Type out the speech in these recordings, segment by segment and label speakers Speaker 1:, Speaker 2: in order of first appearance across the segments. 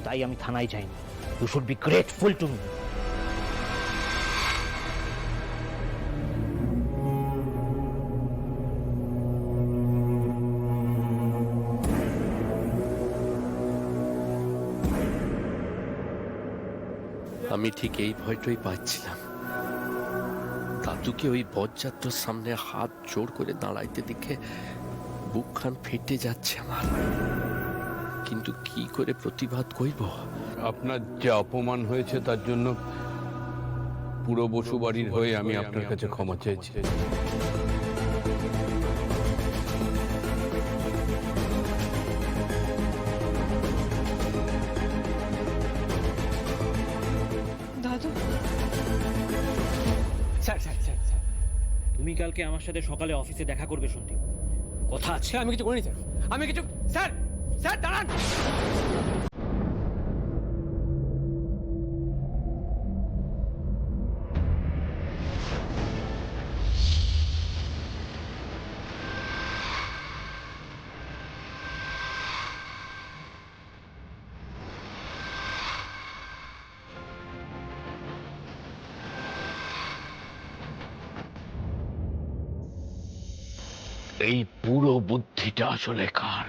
Speaker 1: তাই আমি থানায় যাইনি। You should be grateful to me.
Speaker 2: আমি ঠিক এই ভয়টাই পাচ্ছিলাম, দাদুকে ওই বজ্জাত্রর সামনে হাত জোড় করে দাঁড়াইতে দেখে বুকখান ফেটে যাচ্ছে আমার। কিন্তু কি করে প্রতিবাদ করব?
Speaker 3: আপনার যে অপমান হয়েছে তার জন্য পুরো বসুবাড়ির হয়ে আমি আপনার কাছে ক্ষমা চেয়েছি।
Speaker 4: দাদু,
Speaker 1: স্যার স্যার স্যার স্যার, তুমি কালকে আমার সাথে সকালে অফিসে দেখা করবে শুনতে কথা আছে।
Speaker 5: আমি কিছু করিনি স্যার, আমি কিছু স্যার স্যার দাঁড়ান।
Speaker 3: এই পুরো বুদ্ধিটা আসলে কার?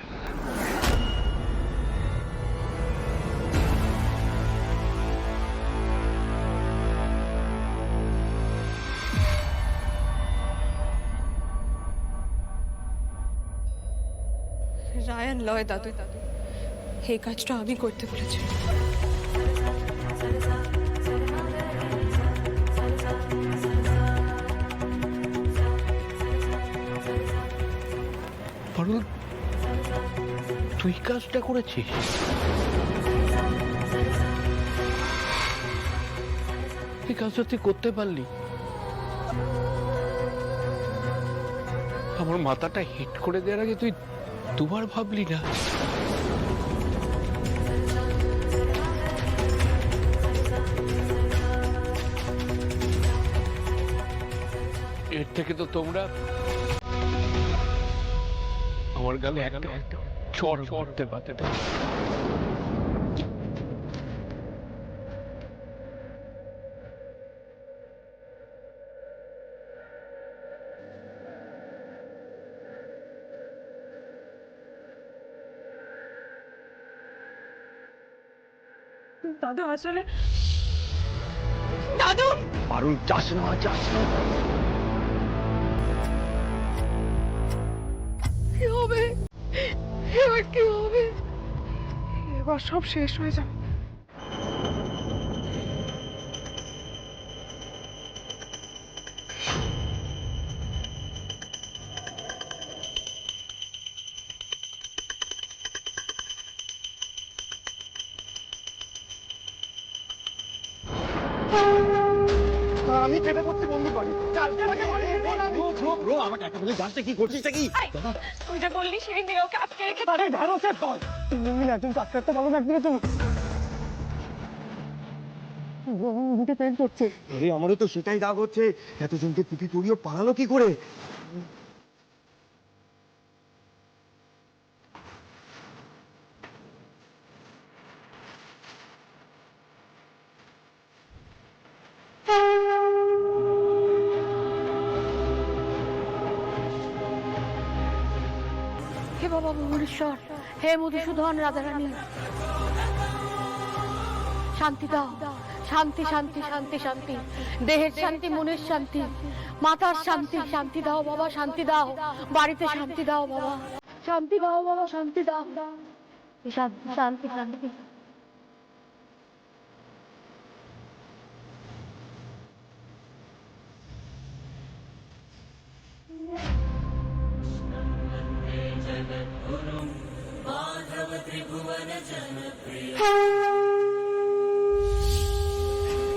Speaker 4: রায়ান লয় দাদু, এই কাজটা আমি করতে বলেছি।
Speaker 3: পারুল, তুই কাজটা করেছিস? এই কাজটা তুই করতে পারলি? আমার মাথাটা হিট করে দেওয়ার আগে তুই দুবার ভাবলি না? এর থেকে তো তোমরা আমার গালে একটা চড় করতে পারতে।
Speaker 4: দাদু আসলে দাদু,
Speaker 3: পারুল, যাস না, যাস না।
Speaker 4: কি হবে এবার? কি হবে এবার? সব শেষ হয়ে যাবে।
Speaker 5: আমি পেটে করতে বন্ধু করি।
Speaker 6: আমাকে একটা বলে যাসটা কি করছিস কি?
Speaker 4: তুই যে বললি সেই মেয়ে ওকে আটকে রেখে
Speaker 5: আরে ঢেঁড়সের ফল, তুমি না একজন ডাক্তার তো ভালো একদিনে তুমি বুকে পেন করছে।
Speaker 6: আরে আমারও তো সেটাই দাগ হচ্ছে, এতজনকে টুপি পরিয়ে পালালো কি করে?
Speaker 7: হে বাবা ভুবনেশ্বর, হে মধুসূদন রাধারানী, শান্তি দাও, শান্তি শান্তি শান্তি শান্তি, দেহের শান্তি, মনের শান্তি, মাথার শান্তি, শান্তি দাও বাবা, শান্তি দাও, বাড়িতে শান্তি দাও বাবা, শান্তি দাও বাবা, শান্তি দাও, শান্তি শান্তি শান্তি।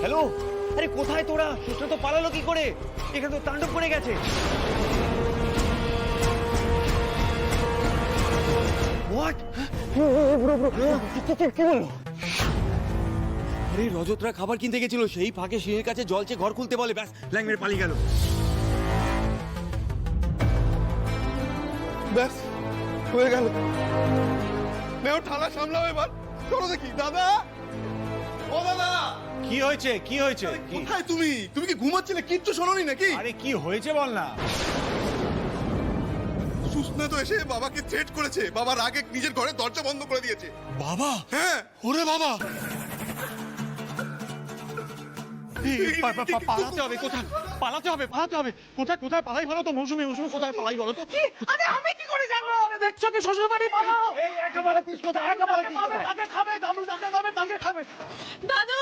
Speaker 6: হ্যালো, আরে কোথায় তোরা? কৃষ্ণ তো পালালো কি করে? এখানে তো তাণ্ডব করে গেছে। হোয়াট?
Speaker 5: কি বলো?
Speaker 6: আরে রজতরা খাবার কিনতে গেছিল, সেই ফাঁকে সিঁড়ির কাছে জল চেয়ে ঘর খুলতে বলে, ব্যাস ল্যাংমের পালিয়ে গেল। ব্যাস হয়ে গেল।
Speaker 5: নেও ঠালা সামলাও এবার,
Speaker 8: শোনো দেখি দাদা, ও দাদা,
Speaker 6: কি হয়েছে কি হয়েছে
Speaker 8: কোথায় তুমি? তুমি কি ঘুমাচ্ছিলে? কিচ্ছু শোনোনি নাকি?
Speaker 6: আরে কি হয়েছে বল না।
Speaker 8: সুস্না তো এসে বাবাকে থ্রেট করেছে, বাবা রাগে নিজের ঘরে দরজা বন্ধ করে দিয়েছে।
Speaker 6: বাবা,
Speaker 8: হ্যাঁ,
Speaker 6: ওরে বাবা, পালাতে হবে, কোথায় পালাতে হবে, পালাতে হবে, কোথায় কোথায় পালাই ভালো তো? মৌসুমি মৌসুমি কোথায় পালাই বলো তো?
Speaker 5: আরে আমি কি করে জানবো? দেখছো কি শ্বশুর বাড়ি পালাও। এই একেবারে তিস কোথায়, একেবারে তিস কোথায়? তাকে খাবে, দাদু তাকে খাবে, তাকে খাবে।
Speaker 7: দাদু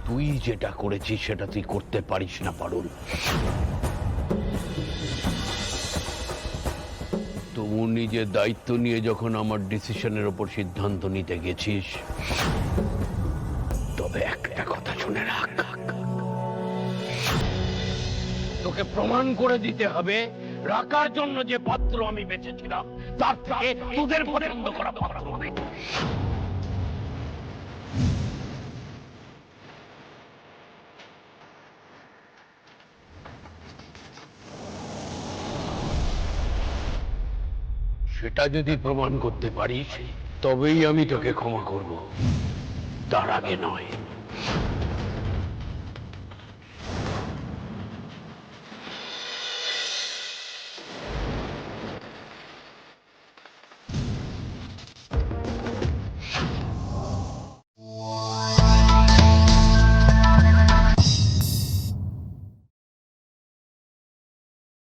Speaker 3: তুই যেটা করেছিস সেটা তুই করতে পারিস না পারুল। তুই নিজের দায়িত্ব নিয়ে যখন আমার ডিসিশনের ওপর সিদ্ধান্ত নিতে গেছিস, তবে একটা কথা শুনে রাখ, তোকে প্রমাণ করে দিতে হবে রাখার জন্য যে পাত্র আমি বেঁচেছিলাম তার থেকে তোদের পছন্দ করা পাত্র হবে। সেটা যদি প্রমাণ করতে পারিস তবেই আমি তোকে ক্ষমা করব, তার আগে নয়।